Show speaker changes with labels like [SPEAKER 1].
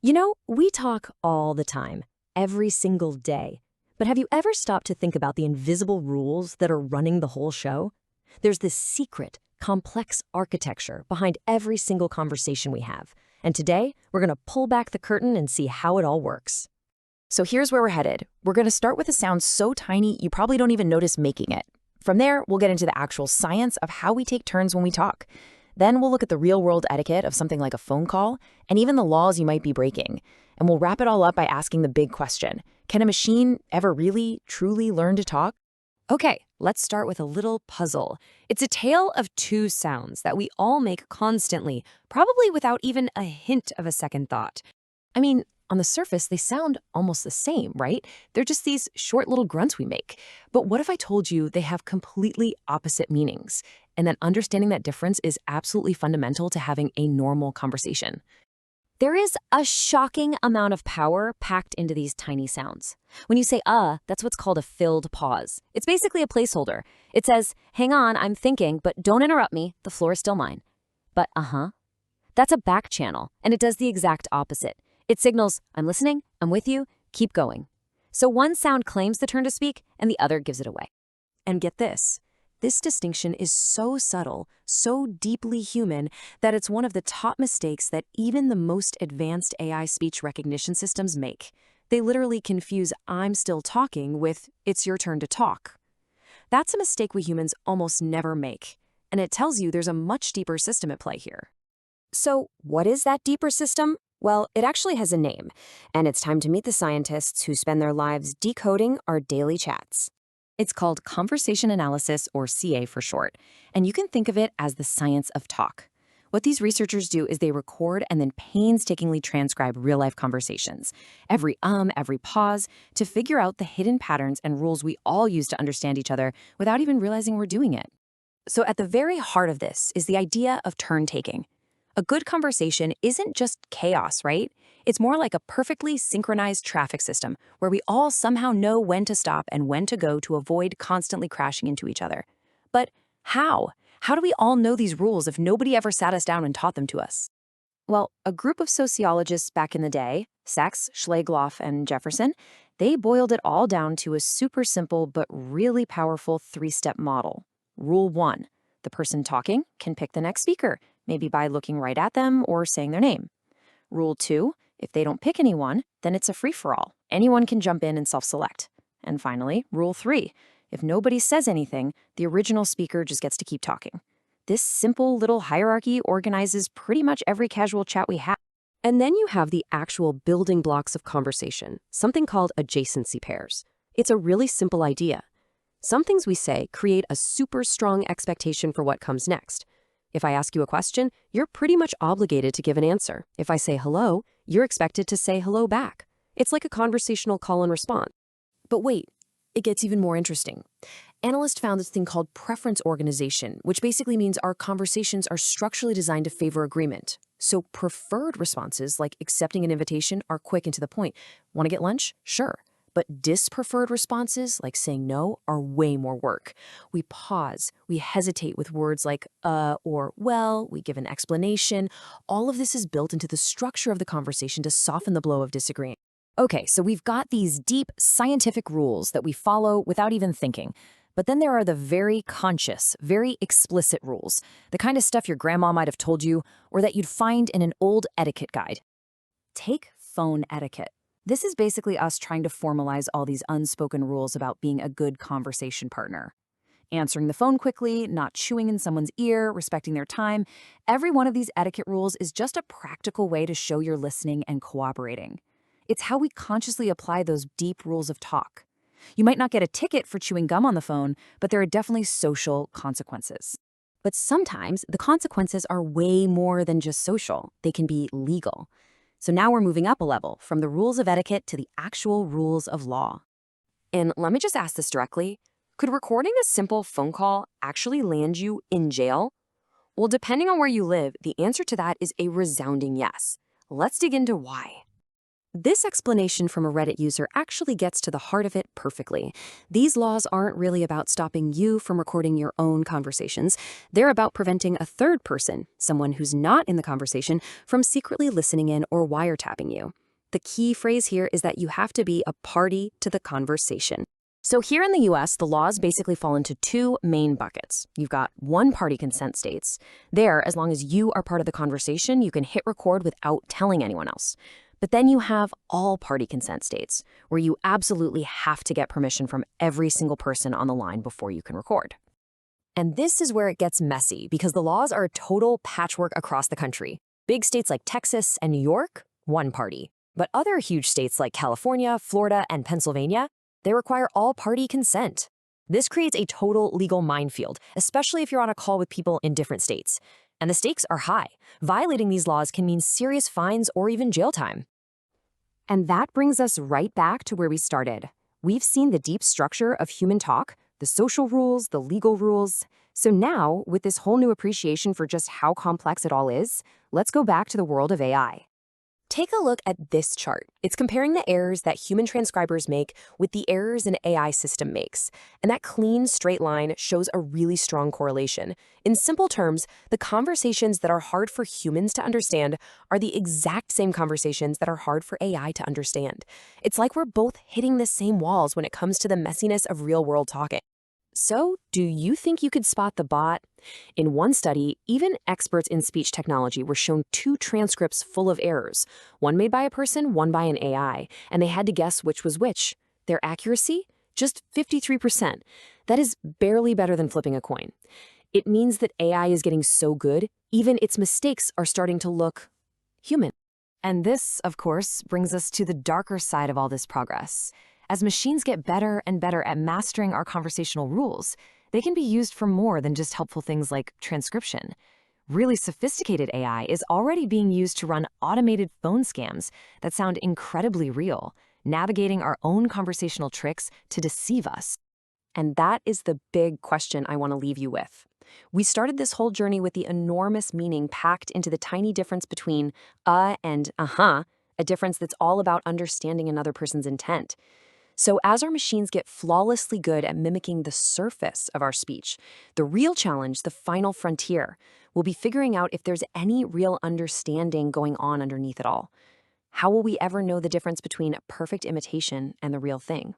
[SPEAKER 1] You know, we talk all the time, every single day. But have you ever stopped to think about the invisible rules that are running the whole show? There's this secret, complex architecture behind every single conversation we have. And today, we're going to pull back the curtain and see how it all works.
[SPEAKER 2] So here's where we're headed. We're going to start with a sound so tiny you probably don't even notice making it. From there, we'll get into the actual science of how we take turns when we talk. Then we'll look at the real-world etiquette of something like a phone call, and even the laws you might be breaking. And we'll wrap it all up by asking the big question: can a machine ever really, truly learn to talk?
[SPEAKER 1] Okay, let's start with a little puzzle. It's a tale of two sounds that we all make constantly, probably without even a hint of a second thought. I mean, on the surface, they sound almost the same, right? They're just these short little grunts we make. But what if I told you they have completely opposite meanings, and that understanding that difference is absolutely fundamental to having a normal conversation? There is a shocking amount of power packed into these tiny sounds. When you say that's what's called a filled pause. It's basically a placeholder. It says, hang on, I'm thinking, but don't interrupt me, the floor is still mine. But that's a back channel, and it does the exact opposite. It signals, I'm listening, I'm with you, keep going. So one sound claims the turn to speak, and the other gives it away. And get this distinction is so subtle, so deeply human, that it's one of the top mistakes that even the most advanced AI speech recognition systems make. They literally confuse I'm still talking with it's your turn to talk. That's a mistake we humans almost never make, and it tells you there's a much deeper system at play here. So what is that deeper system? Well, it actually has a name, and it's time to meet the scientists who spend their lives decoding our daily chats. It's called conversation analysis, or CA for short, and you can think of it as the science of talk. What these researchers do is they record and then painstakingly transcribe real-life conversations, every pause, to figure out the hidden patterns and rules we all use to understand each other without even realizing we're doing it. So at the very heart of this is the idea of turn-taking. A good conversation isn't just chaos, right? It's more like a perfectly synchronized traffic system where we all somehow know when to stop and when to go to avoid constantly crashing into each other. But how? How do we all know these rules if nobody ever sat us down and taught them to us? Well, a group of sociologists back in the day, Sachs, Schlegloff, and Jefferson, they boiled it all down to a super simple but really powerful three-step model. Rule 1, the person talking can pick the next speaker, maybe by looking right at them or saying their name. Rule 2, if they don't pick anyone, then it's a free-for-all. Anyone can jump in and self-select. And finally, Rule 3, if nobody says anything, the original speaker just gets to keep talking. This simple little hierarchy organizes pretty much every casual chat we have. And then you have the actual building blocks of conversation, something called adjacency pairs. It's a really simple idea. Some things we say create a super strong expectation for what comes next. If I ask you a question, you're pretty much obligated to give an answer. If I say hello, you're expected to say hello back. It's like a conversational call and response. But wait, it gets even more interesting. Analysts found this thing called preference organization, which basically means our conversations are structurally designed to favor agreement. So preferred responses, like accepting an invitation, are quick and to the point. Want to get lunch? Sure. But dispreferred responses, like saying no, are way more work. We pause, we hesitate with words like or well, we give an explanation. All of this is built into the structure of the conversation to soften the blow of disagreeing. Okay, so we've got these deep scientific rules that we follow without even thinking. But then there are the very conscious, very explicit rules, the kind of stuff your grandma might have told you or that you'd find in an old etiquette guide. Take phone etiquette. This is basically us trying to formalize all these unspoken rules about being a good conversation partner. Answering the phone quickly, not chewing in someone's ear, respecting their time. Every one of these etiquette rules is just a practical way to show you're listening and cooperating. It's how we consciously apply those deep rules of talk. You might not get a ticket for chewing gum on the phone, but there are definitely social consequences. But sometimes the consequences are way more than just social. They can be legal. So now we're moving up a level from the rules of etiquette to the actual rules of law. And let me just ask this directly. Could recording a simple phone call actually land you in jail? Well, depending on where you live, the answer to that is a resounding yes. Let's dig into why. This explanation from a Reddit user actually gets to the heart of it perfectly. These laws aren't really about stopping you from recording your own conversations. They're about preventing a third person, someone who's not in the conversation, from secretly listening in or wiretapping you. The key phrase here is that you have to be a party to the conversation.
[SPEAKER 2] So here in the US, the laws basically fall into two main buckets. You've got one-party consent states. There, as long as you are part of the conversation, you can hit record without telling anyone else. But then you have all-party consent states, where you absolutely have to get permission from every single person on the line before you can record.
[SPEAKER 1] And this is where it gets messy, because the laws are a total patchwork across the country. Big states like Texas and New York, one party. But other huge states like California, Florida, and Pennsylvania, they require all-party consent. This creates a total legal minefield, especially if you're on a call with people in different states. And the stakes are high. Violating these laws can mean serious fines or even jail time. And that brings us right back to where we started. We've seen the deep structure of human talk, the social rules, the legal rules. So now, with this whole new appreciation for just how complex it all is, let's go back to the world of AI. Take a look at this chart. It's comparing the errors that human transcribers make with the errors an AI system makes. And that clean, straight line shows a really strong correlation. In simple terms, the conversations that are hard for humans to understand are the exact same conversations that are hard for AI to understand. It's like we're both hitting the same walls when it comes to the messiness of real-world talking. So, do you think you could spot the bot? In one study, even experts in speech technology were shown two transcripts full of errors, one made by a person, one by an AI, and they had to guess which was which. Their accuracy? Just 53%. That is barely better than flipping a coin. It means that AI is getting so good, even its mistakes are starting to look human. And this, of course, brings us to the darker side of all this progress. As machines get better and better at mastering our conversational rules, they can be used for more than just helpful things like transcription. Really sophisticated AI is already being used to run automated phone scams that sound incredibly real, navigating our own conversational tricks to deceive us. And that is the big question I want to leave you with. We started this whole journey with the enormous meaning packed into the tiny difference between and a difference that's all about understanding another person's intent. So as our machines get flawlessly good at mimicking the surface of our speech, the real challenge, the final frontier, will be figuring out if there's any real understanding going on underneath it all. How will we ever know the difference between a perfect imitation and the real thing?